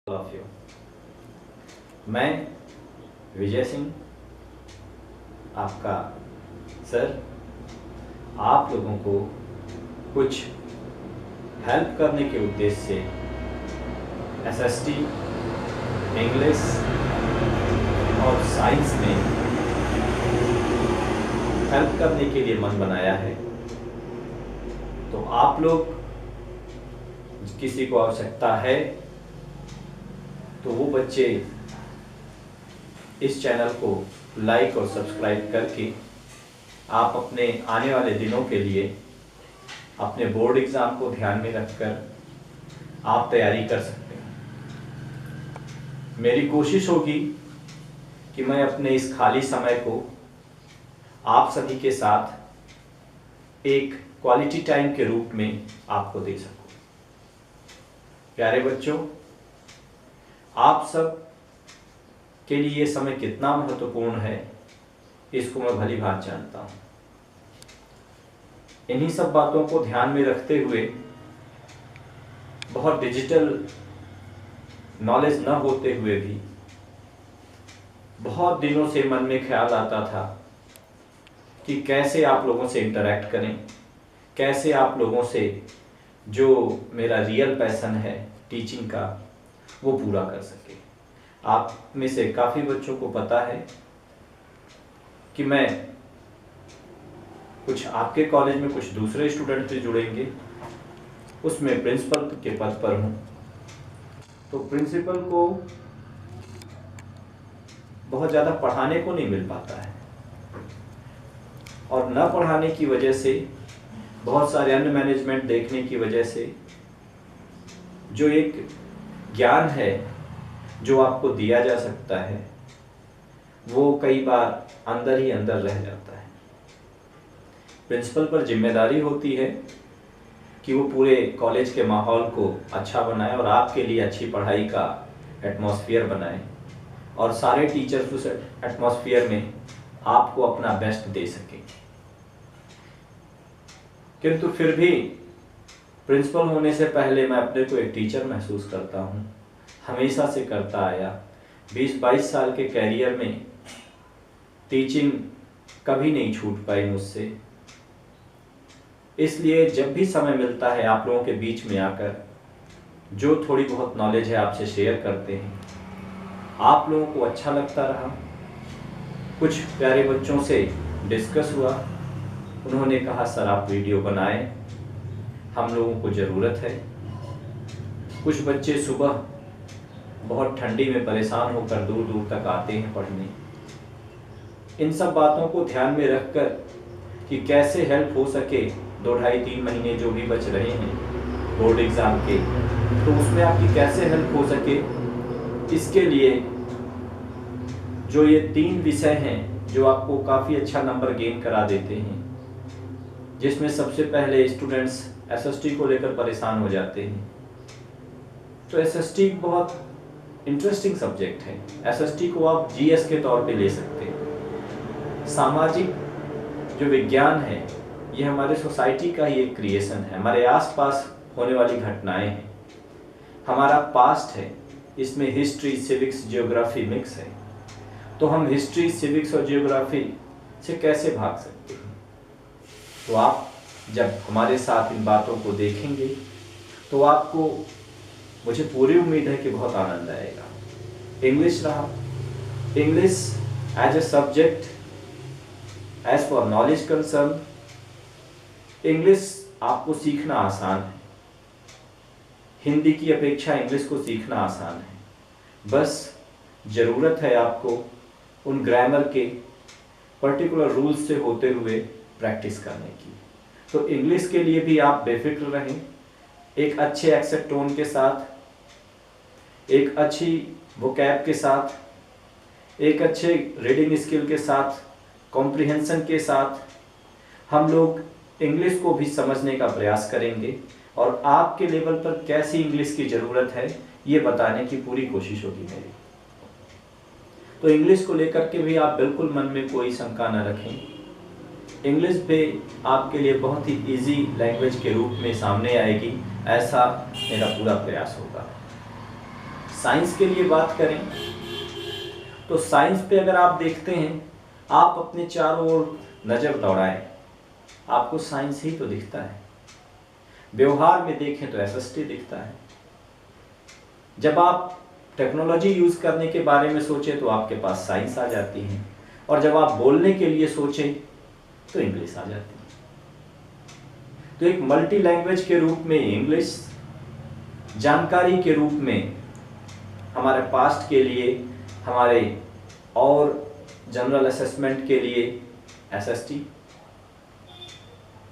Of you. मैं विजय सिंह आपका sir आप लोगों को कुछ हेल्प करने के उद्देश्य से एसएसटी, इंग्लिश और साइंस में हेल्प करने के लिए मन बनाया है। तो आप लोग किसी को आवश्यकता है तो वो बच्चे इस चैनल को लाइक और सब्सक्राइब करके आप अपने आने वाले दिनों के लिए अपने बोर्ड एग्ज़ाम को ध्यान में रखकर आप तैयारी कर सकते हैं। मेरी कोशिश होगी कि मैं अपने इस खाली समय को आप सभी के साथ एक क्वालिटी टाइम के रूप में आपको दे सकूं। प्यारे बच्चों, आप सब के लिए ये समय कितना महत्वपूर्ण है इसको मैं भली भांति जानता हूँ। इन्हीं सब बातों को ध्यान में रखते हुए बहुत डिजिटल नॉलेज न होते हुए भी बहुत दिनों से मन में ख्याल आता था कि कैसे आप लोगों से इंटरेक्ट करें, कैसे आप लोगों से जो मेरा रियल पैशन है टीचिंग का वो पूरा कर सके। आप में से काफ़ी बच्चों को पता है कि मैं कुछ आपके कॉलेज में कुछ दूसरे स्टूडेंट से जुड़ेंगे, उसमें प्रिंसिपल के पद पर हूँ। तो प्रिंसिपल को बहुत ज़्यादा पढ़ाने को नहीं मिल पाता है और न पढ़ाने की वजह से बहुत सारे अन्य मैनेजमेंट देखने की वजह से जो एक ज्ञान है जो आपको दिया जा सकता है वो कई बार अंदर ही अंदर रह जाता है। प्रिंसिपल पर जिम्मेदारी होती है कि वो पूरे कॉलेज के माहौल को अच्छा बनाए और आपके लिए अच्छी पढ़ाई का एटमॉस्फेयर बनाए और सारे टीचर्स उस एटमॉस्फेयर में आपको अपना बेस्ट दे सके। किंतु फिर भी प्रिंसिपल होने से पहले मैं अपने को एक टीचर महसूस करता हूँ, हमेशा से करता आया। 20-22 साल के कैरियर में टीचिंग कभी नहीं छूट पाई मुझसे। इसलिए जब भी समय मिलता है आप लोगों के बीच में आकर जो थोड़ी बहुत नॉलेज है आपसे शेयर करते हैं, आप लोगों को अच्छा लगता रहा। कुछ प्यारे बच्चों से डिस्कस हुआ, उन्होंने कहा सर आप वीडियो बनाएं, हम लोगों को ज़रूरत है। कुछ बच्चे सुबह बहुत ठंडी में परेशान होकर दूर दूर तक आते हैं पढ़ने। इन सब बातों को ध्यान में रखकर कि कैसे हेल्प हो सके 2-2.5-3 महीने जो भी बच रहे हैं बोर्ड एग्ज़ाम के, तो उसमें आपकी कैसे हेल्प हो सके, इसके लिए जो ये 3 विषय हैं जो आपको काफ़ी अच्छा नंबर गेन करा देते हैं, जिसमें सबसे पहले स्टूडेंट्स एसएसटी को लेकर परेशान हो जाते हैं। तो एसएसटी बहुत इंटरेस्टिंग सब्जेक्ट है। एसएसटी को आप जीएस के तौर पे ले सकते हैं। सामाजिक जो विज्ञान है ये हमारे सोसाइटी का ही एक क्रिएशन है, हमारे आसपास होने वाली घटनाएं हैं, हमारा पास्ट है, इसमें हिस्ट्री, सिविक्स, जियोग्राफी मिक्स है। तो हम हिस्ट्री, सिविक्स और जियोग्राफी से कैसे भाग सकते हैं? तो आप जब हमारे साथ इन बातों को देखेंगे तो आपको, मुझे पूरी उम्मीद है कि बहुत आनंद आएगा। इंग्लिश रहा, English as a subject, as for knowledge concern, English आपको सीखना आसान है। हिंदी की अपेक्षा इंग्लिश को सीखना आसान है। बस ज़रूरत है आपको उन ग्रामर के पर्टिकुलर रूल्स से होते हुए प्रैक्टिस करने की। तो इंग्लिश के लिए भी आप बेफिक्र रहें। एक अच्छे एक्सेंट टोन के साथ, एक अच्छी वोकैब के साथ, एक अच्छे रीडिंग स्किल के साथ, कॉम्प्रिहेंशन के साथ हम लोग इंग्लिश को भी समझने का प्रयास करेंगे और आपके लेवल पर कैसी इंग्लिश की ज़रूरत है ये बताने की पूरी कोशिश होगी मेरी। तो इंग्लिश को लेकर के भी आप बिल्कुल मन में कोई शंका न रखें। इंग्लिश भी आपके लिए बहुत ही इजी लैंग्वेज के रूप में सामने आएगी, ऐसा मेरा पूरा प्रयास होगा। साइंस के लिए बात करें तो साइंस पे अगर आप देखते हैं, आप अपने चारों ओर नज़र दौड़ाएं, आपको साइंस ही तो दिखता है। व्यवहार में देखें तो एसएसटी दिखता है। जब आप टेक्नोलॉजी यूज़ करने के बारे में सोचें तो आपके पास साइंस आ जाती है, और जब आप बोलने के लिए सोचें तो इंग्लिश आ जाती है। तो एक मल्टी लैंग्वेज के रूप में इंग्लिश, जानकारी के रूप में हमारे पास्ट के लिए, हमारे और जनरल असेसमेंट के लिए एसएसटी,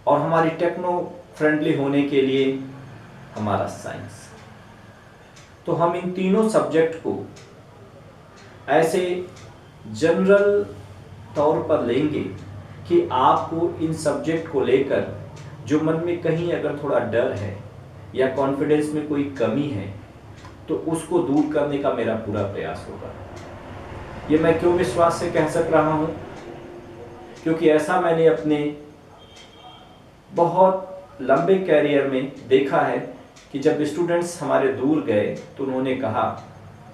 और हमारी टेक्नो फ्रेंडली होने के लिए हमारा साइंस। तो हम इन तीनों सब्जेक्ट को ऐसे जनरल तौर पर लेंगे कि आपको इन सब्जेक्ट को लेकर जो मन में कहीं अगर थोड़ा डर है या कॉन्फिडेंस में कोई कमी है तो उसको दूर करने का मेरा पूरा प्रयास होगा। ये मैं क्यों विश्वास से कह सक रहा हूँ, क्योंकि ऐसा मैंने अपने बहुत लंबे कैरियर में देखा है कि जब स्टूडेंट्स हमारे दूर गए तो उन्होंने कहा,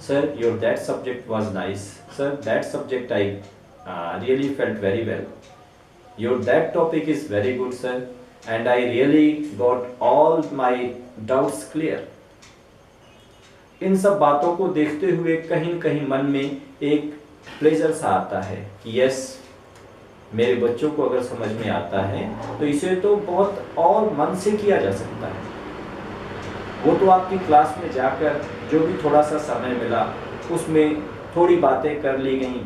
sir your that subject was nice, sir that subject I really felt very well, your that topic is very good sir, and I really got all my doubts clear. इन सब बातों को देखते हुए कहीं न कहीं मन में एक प्लेजर सा आता है कि यस, मेरे बच्चों को अगर समझ में आता है तो इसे तो बहुत और मन से किया जा सकता है। वो तो आपकी क्लास में जाकर जो भी थोड़ा सा समय मिला उसमें थोड़ी बातें कर ली गई,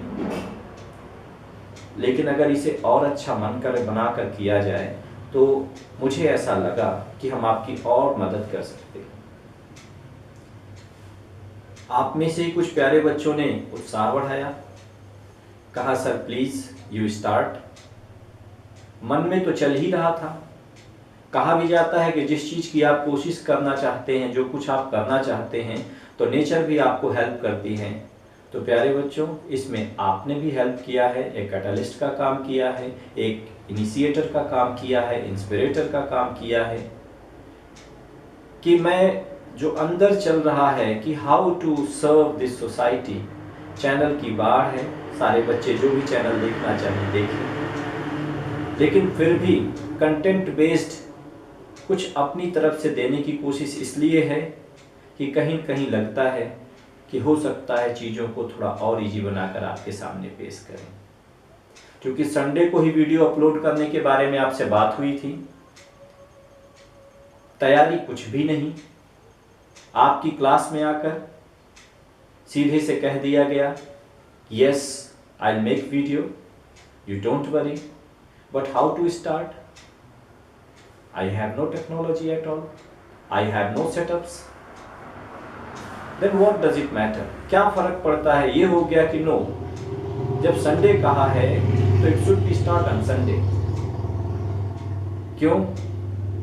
लेकिन अगर इसे और अच्छा मन कर बनाकर किया जाए तो मुझे ऐसा लगा कि हम आपकी और मदद कर सकते हैं। आप में से कुछ प्यारे बच्चों ने उत्साह बढ़ाया, कहा सर प्लीज यू स्टार्ट। मन में तो चल ही रहा था। कहा भी जाता है कि जिस चीज़ की आप कोशिश करना चाहते हैं, जो कुछ आप करना चाहते हैं, तो नेचर भी आपको हेल्प करती है। तो प्यारे बच्चों, इसमें आपने भी हेल्प किया है, एक कैटलिस्ट का काम किया है, एक इनिशिएटर का काम किया है, इंस्पिरेटर का काम किया है, कि मैं जो अंदर चल रहा है कि how to serve this society, channel की बाढ़ है, सारे बच्चे जो भी चैनल देखना चाहें देखें, लेकिन फिर भी कंटेंट बेस्ड कुछ अपनी तरफ से देने की कोशिश इसलिए है कि कहीं कहीं लगता है कि हो सकता है चीज़ों को थोड़ा और इजी बनाकर आपके सामने पेश करें। क्योंकि संडे को ही वीडियो अपलोड करने के बारे में आपसे बात हुई थी, तैयारी कुछ भी नहीं, आपकी क्लास में आकर सीधे से कह दिया गया, yes I will make video, you don't worry, but how to start? I have no technology at all, I have no setups, then what does it matter? क्या फर्क पड़ता है? ये हो गया कि नो, जब संडे कहा है तो it should B start on Sunday. क्यों?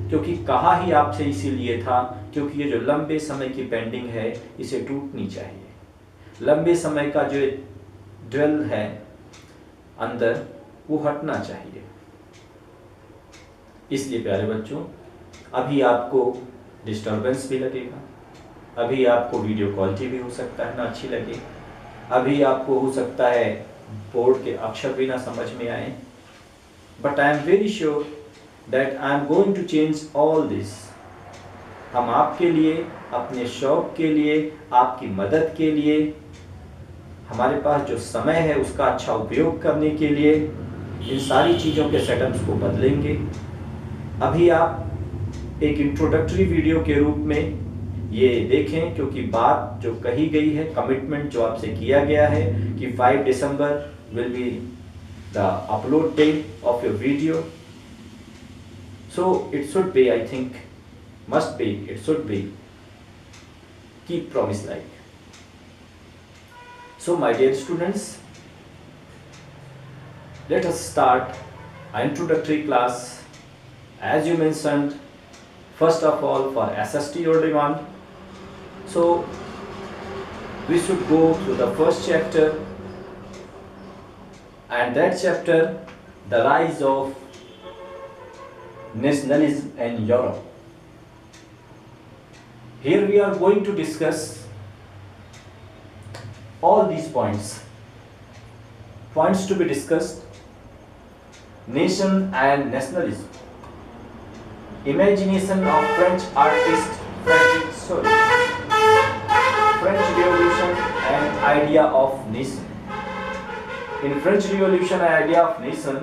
क्योंकि कहा ही आपसे इसीलिए था क्योंकि ये जो लंबे समय की पेंडिंग है इसे टूटनी चाहिए। लंबे समय का जो ड्वेल है अंदर वो हटना चाहिए। इसलिए प्यारे बच्चों, अभी आपको डिस्टर्बेंस भी लगेगा, अभी आपको वीडियो क्वालिटी भी हो सकता है ना अच्छी लगे, अभी आपको हो सकता है बोर्ड के अक्षर भी ना समझ में आए, but I am very sure that I am going to change all this. हम आपके लिए, अपने शौक के लिए, आपकी मदद के लिए, हमारे पास जो समय है उसका अच्छा उपयोग करने के लिए इन सारी चीज़ों के सेटअप्स को बदलेंगे। अभी आप एक इंट्रोडक्टरी वीडियो के रूप में ये देखें, क्योंकि बात जो कही गई है, कमिटमेंट जो आपसे किया गया है कि 5 December will be the upload day of your video, so it should be, I think must be, it should be keep promise like. So my dear students, let us start an introductory class, as you mentioned, first of all for SST or demand. So we should go to the first chapter, and that chapter, the rise of nationalism in Europe. Here we are going to discuss all these points to be discussed: nation and nationalism, imagination of French artist French Revolution and idea of nation. In French Revolution and idea of nation,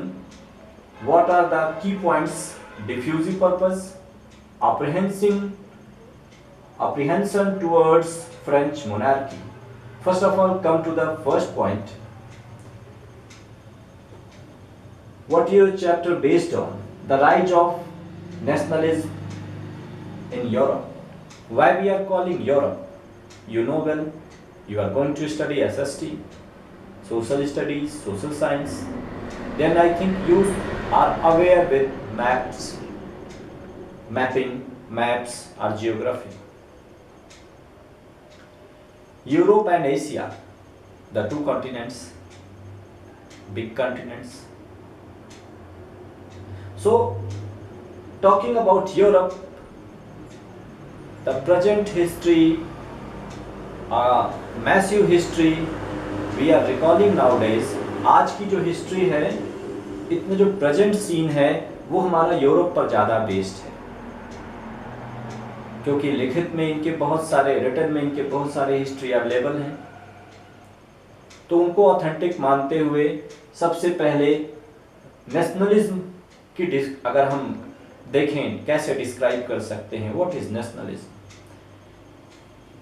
what are the key points? Diffusive purpose, apprehension towards French monarchy. First of all, come to the first point. What is your chapter based on? The rise of nationalism in Europe. Why we are calling Europe? You know well, you are going to study SST, social studies, social science. Then I think you are aware with maps or geography. Europe and Asia, the two continents, big continents. So, talking about Europe, the present history, massive history we are recalling nowadays. आज की जो history है, इतने जो present scene है, वो हमारा Europe पर ज़्यादा बेस्ड है, क्योंकि लिखित में इनके बहुत सारे, रिटन में इनके बहुत सारे हिस्ट्री अवेलेबल हैं। तो उनको ऑथेंटिक मानते हुए सबसे पहले नेशनलिज्म की अगर हम देखें कैसे डिस्क्राइब कर सकते हैं, व्हाट इज नेशनलिज्म?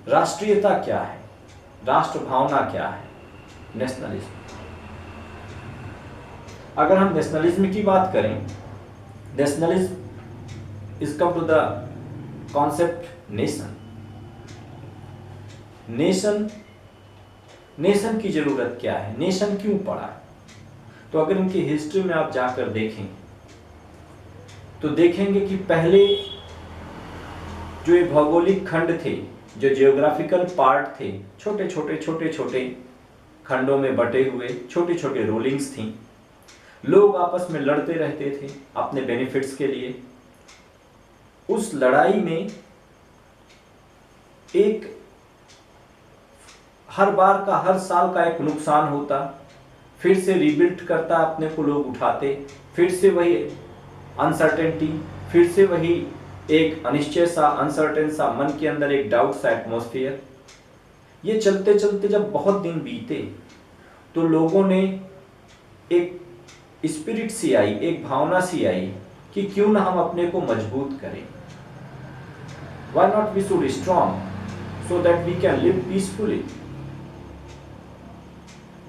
राष्ट्रीयता क्या है, राष्ट्र भावना क्या है? नेशनलिज्म, अगर हम नेशनलिज्म की बात करें, nationalism is come to the concept nation. Nation की जरूरत क्या है, नेशन क्यों पड़ा है? तो अगर इनकी हिस्ट्री में आप जाकर देखें तो देखेंगे कि पहले जो ये भौगोलिक खंड थे, जो जियोग्राफिकल पार्ट थे, छोटे छोटे खंडों में बटे हुए छोटे छोटे रूलिंग्स थी। लोग आपस में लड़ते रहते थे अपने बेनिफिट्स के लिए। उस लड़ाई में एक हर साल का एक नुकसान होता, फिर से रीबिल्ड करता, अपने को लोग उठाते, फिर से वही अनसर्टेनिटी, फिर से वही एक अनिश्चय सा, अनसर्टेन सा, मन के अंदर एक डाउट सा एटमॉस्फेयर। ये चलते चलते जब बहुत दिन बीते तो लोगों ने एक स्पिरिट सी आई, एक भावना सी आई कि क्यों ना हम अपने को मजबूत करें। Why not we should be strong so that we can live peacefully?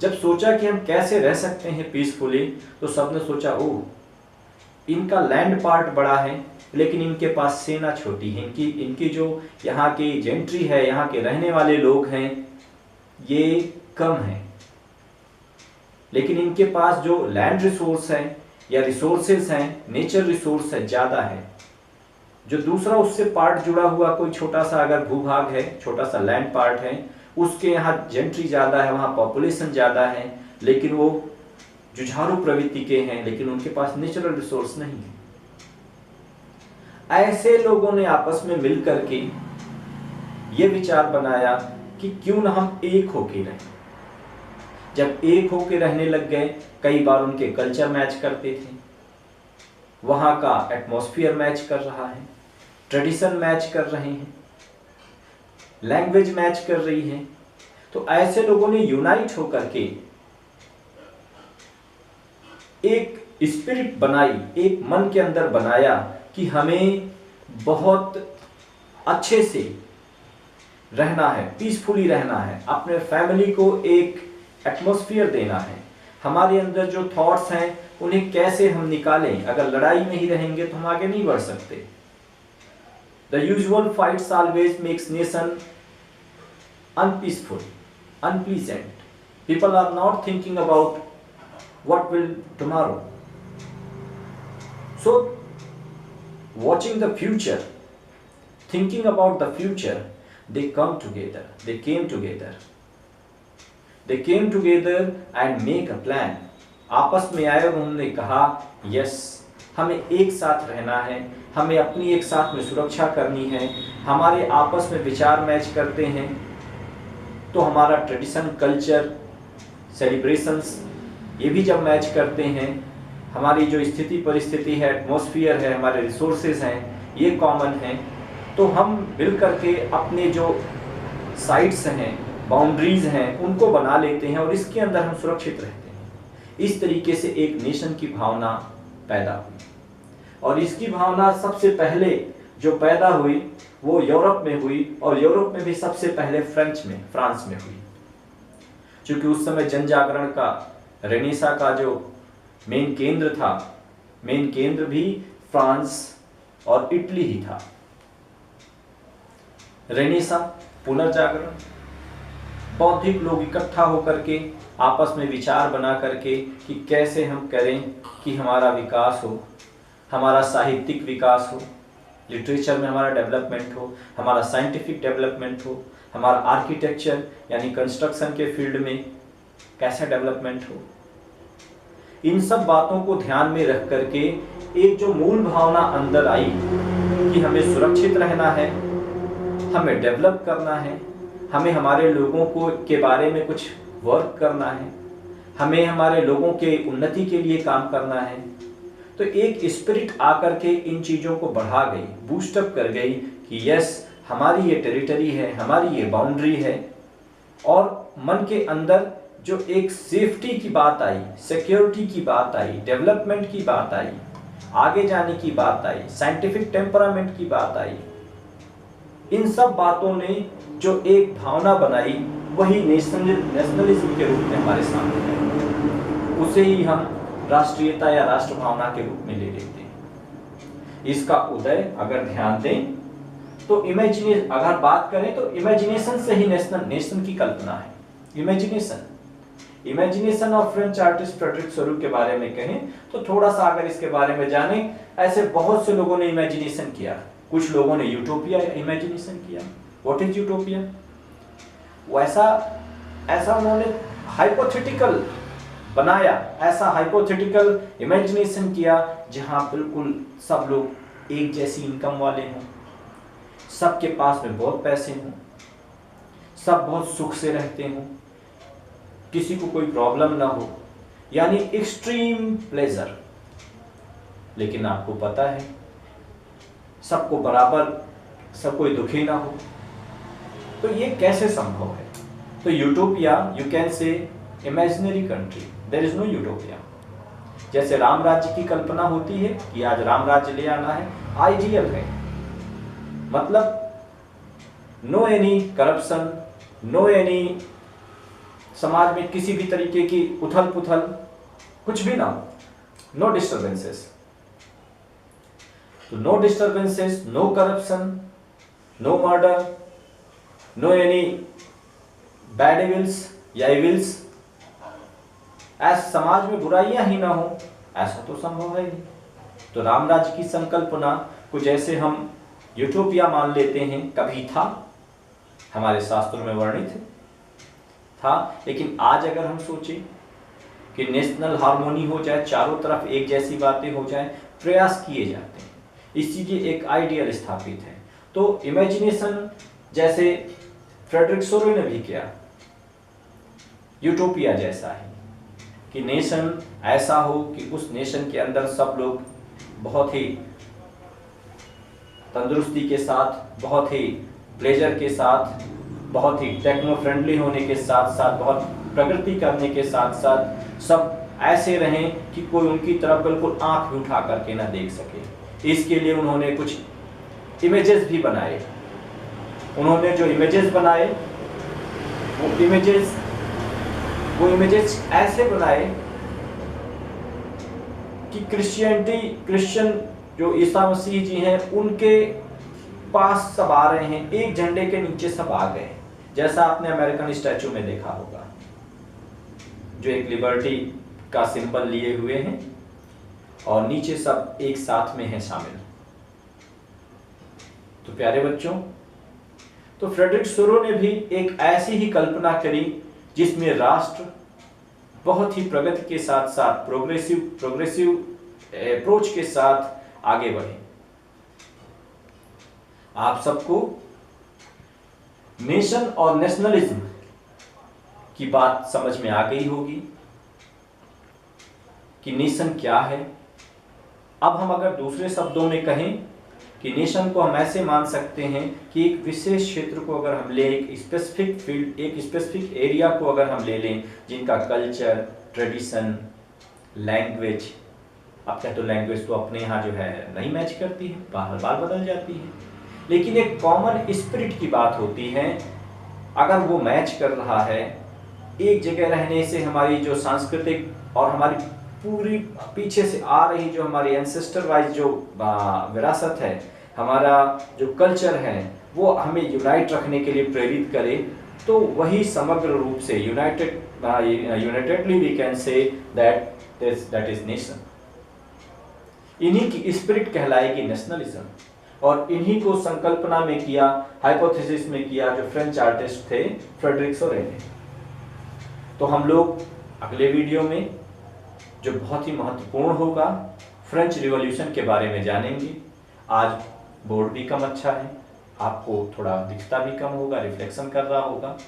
जब सोचा कि हम कैसे रह सकते हैं पीसफुली, तो सबने सोचा ओह, इनका लैंड पार्ट बड़ा है लेकिन इनके पास सेना छोटी है, इनकी जो यहाँ की जेंट्री है, यहाँ के रहने वाले लोग हैं, ये कम है, लेकिन इनके पास जो लैंड रिसोर्स है या रिसोर्सेस हैं, नेचर रिसोर्स है, ज़्यादा है। जो दूसरा उससे पार्ट जुड़ा हुआ कोई छोटा सा अगर भूभाग है, छोटा सा लैंड पार्ट है, उसके यहाँ जेंट्री ज़्यादा है, वहाँ पॉपुलेशन ज़्यादा है, लेकिन वो जुझारू प्रवृत्ति के हैं, लेकिन उनके पास नेचुरल रिसोर्स नहीं है। ऐसे लोगों ने आपस में मिल करके ये विचार बनाया कि क्यों ना हम एक होके रहें। जब एक होके रहने लग गए, कई बार उनके कल्चर मैच करते थे, वहाँ का एटमॉस्फेयर मैच कर रहा है, ट्रेडिशन मैच कर रहे हैं, लैंग्वेज मैच कर रही है। तो ऐसे लोगों ने यूनाइट होकर के एक स्पिरिट बनाई, एक मन के अंदर बनाया कि हमें बहुत अच्छे से रहना है, पीसफुली रहना है, अपने फैमिली को एक एटमॉस्फेयर देना है। हमारे अंदर जो थॉट्स हैं उन्हें कैसे हम निकालें, अगर लड़ाई में ही रहेंगे तो हम आगे नहीं बढ़ सकते। The usual fights always makes nation unpeaceful, unpleasant. People are not thinking about what will tomorrow. So, watching the future, thinking about the future, they come together. They came together. They came together and make a plan. आपस में आए, उन्होंने कहा yes, हमें एक साथ रहना है, हमें अपनी एक साथ में सुरक्षा करनी है, हमारे आपस में विचार मैच करते हैं, तो हमारा ट्रेडिशन, कल्चर, सेलिब्रेशंस ये भी जब मैच करते हैं, हमारी जो स्थिति परिस्थिति है, एटमॉस्फेयर है, हमारे रिसोर्सेज हैं, ये कॉमन हैं, तो हम मिल करके अपने जो साइट्स हैं, बाउंड्रीज हैं, उनको बना लेते हैं और इसके अंदर हम सुरक्षित रहते हैं। इस तरीके से एक नेशन की भावना पैदा हुई और इसकी भावना सबसे पहले जो पैदा हुई वो यूरोप में हुई और यूरोप में भी सबसे पहले फ्रांस में हुई, क्योंकि उस समय जन जागरण का, रेनेसा का जो मेन केंद्र था, मेन केंद्र भी फ्रांस और इटली ही था। रेनेसा, पुनर्जागरण, बौद्धिक लोग इकट्ठा होकर के आपस में विचार बना करके कि कैसे हम करें कि हमारा विकास हो, हमारा साहित्यिक विकास हो, लिटरेचर में हमारा डेवलपमेंट हो, हमारा साइंटिफिक डेवलपमेंट हो, हमारा आर्किटेक्चर यानी कंस्ट्रक्शन के फील्ड में कैसा डेवलपमेंट हो। इन सब बातों को ध्यान में रख करके एक जो मूल भावना अंदर आई कि हमें सुरक्षित रहना है, हमें डेवलप करना है, हमें हमारे लोगों को के बारे में कुछ वर्क करना है, हमें हमारे लोगों के उन्नति के लिए काम करना है, तो एक स्पिरिट आकर के इन चीज़ों को बढ़ा गई, बूस्टअप कर गई कि यस, हमारी ये टेरिटरी है, हमारी ये बाउंड्री है। और मन के अंदर जो एक सेफ्टी की बात आई, सिक्योरिटी की बात आई, डेवलपमेंट की बात आई, आगे जाने की बात आई, साइंटिफिक टेम्परामेंट की बात आई, इन सब बातों ने जो एक भावना बनाई वही नेशनलिज्म के रूप में हमारे सामने है। उसे ही हम राष्ट्रीयता या राष्ट्र भावना के रूप में ले लेते हैं। इसका उदय अगर ध्यान दें तो अगर बात करें तो इमेजिनेशन से ही नेशन की कल्पना है। Imagination of French artist Frederic Sorrieu के बारे में कहें तो थोड़ा सा अगर इसके बारे में जानें, ऐसे बहुत से लोगों ने इमेजिनेशन किया। कुछ लोगों ने यूटोपिया इमेजिनेशन किया। What is utopia? ऐसा उन्होंने हाइपोथेटिकल बनाया, ऐसा हाइपोथेटिकल इमेजिनेशन किया जहां बिल्कुल सब लोग एक जैसी इनकम वाले हों, सबके पास में बहुत पैसे हों, सब बहुत सुख से रहते हों, किसी को कोई प्रॉब्लम ना हो, यानी एक्सट्रीम प्लेजर। लेकिन आपको पता है सबको बराबर, सब कोई दुखी ना हो, तो ये कैसे संभव है? तो utopia, you can say imaginary country, there is no utopia. जैसे राम राज्य की कल्पना होती है कि आज राम राज्य ले आना है, आइडियल है, मतलब no any corruption, no any समाज में किसी भी तरीके की उथल पुथल, कुछ भी ना हो, नो डिस्टर्बेंसेस। तो no disturbances, no corruption, no murder, no any bad evils या एविल्स, ऐसा समाज में बुराइयां ही ना हो, ऐसा तो संभव है नहीं। तो राम राज्य की संकल्पना को जैसे हम यूटोपिया मान लेते हैं, कभी था, हमारे शास्त्रों में वर्णित था, लेकिन आज अगर हम सोचें कि नेशनल हार्मोनी हो जाए, चारों तरफ एक जैसी बातें हो जाए, प्रयास किए जाते हैं, इसीलिए एक आइडियल स्थापित है। तो इमेजिनेशन जैसे फ्रेडरिक सोरू ने भी किया, यूटोपिया जैसा है कि नेशन ऐसा हो कि उस नेशन के अंदर सब लोग बहुत ही तंदुरुस्ती के साथ, बहुत ही प्लेजर के साथ, बहुत ही टेक्नो फ्रेंडली होने के साथ साथ, बहुत प्रगति करने के साथ साथ सब ऐसे रहें कि कोई उनकी तरफ बिल्कुल आंख भी उठा करके ना देख सके। इसके लिए उन्होंने कुछ इमेजेस भी बनाए। उन्होंने जो इमेजेस बनाए वो इमेजेस ऐसे बनाए कि क्रिश्चियन जो ईसा मसीह जी हैं उनके पास सब आ रहे हैं, एक झंडे के नीचे सब आ गए, जैसा आपने अमेरिकन स्टैचू में देखा होगा, जो एक लिबर्टी का सिंबल लिए हुए हैं और नीचे सब एक साथ में हैं शामिल। तो प्यारे बच्चों, तो फ्रेडरिक सोरू ने भी एक ऐसी ही कल्पना करी जिसमें राष्ट्र बहुत ही प्रगति के साथ साथ प्रोग्रेसिव अप्रोच के साथ आगे बढ़े। आप सबको नेशन और नेशनलिज्म की बात समझ में आ गई होगी कि नेशन क्या है। अब हम अगर दूसरे शब्दों में कहें कि नेशन को हम ऐसे मान सकते हैं कि एक विशेष क्षेत्र को अगर हम ले, एक स्पेसिफिक फील्ड, एक स्पेसिफिक एरिया को अगर हम ले लें, जिनका कल्चर, ट्रेडिशन, लैंग्वेज, अब क्या तो लैंग्वेज तो अपने यहाँ जो है नहीं मैच करती है, बार बार बदल जाती है, लेकिन एक कॉमन स्पिरिट की बात होती है। अगर वो मैच कर रहा है, एक जगह रहने से हमारी जो सांस्कृतिक और हमारी पूरी पीछे से आ रही जो हमारी एंसेस्टर वाइज जो विरासत है, हमारा जो कल्चर है, वो हमें यूनाइट रखने के लिए प्रेरित करे, तो वही समग्र रूप से unitedly we can say that is nation. इन्हीं की स्पिरिट कहलाएगी नेशनलिज्म, और इन्हीं को संकल्पना में किया, हाइपोथेसिस में किया जो फ्रेंच आर्टिस्ट थे फ्रेडरिक सोरे ने। तो हम लोग अगले वीडियो में, जो बहुत ही महत्वपूर्ण होगा, फ्रेंच रिवॉल्यूशन के बारे में जानेंगे। आज बोर्ड भी कम अच्छा है, आपको थोड़ा दिखता भी कम होगा, रिफ्लेक्शन कर रहा होगा।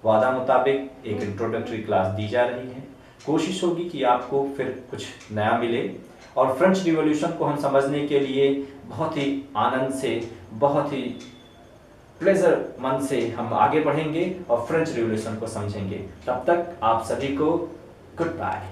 वादा मुताबिक एक इंट्रोडक्टरी क्लास दी जा रही है, कोशिश होगी कि आपको फिर कुछ नया मिले, और फ्रेंच रिवॉल्यूशन को हम समझने के लिए बहुत ही आनंद से, बहुत ही प्लेजर मन से हम आगे बढ़ेंगे और फ्रेंच रिवॉल्यूशन को समझेंगे। तब तक आप सभी को गुड बाय।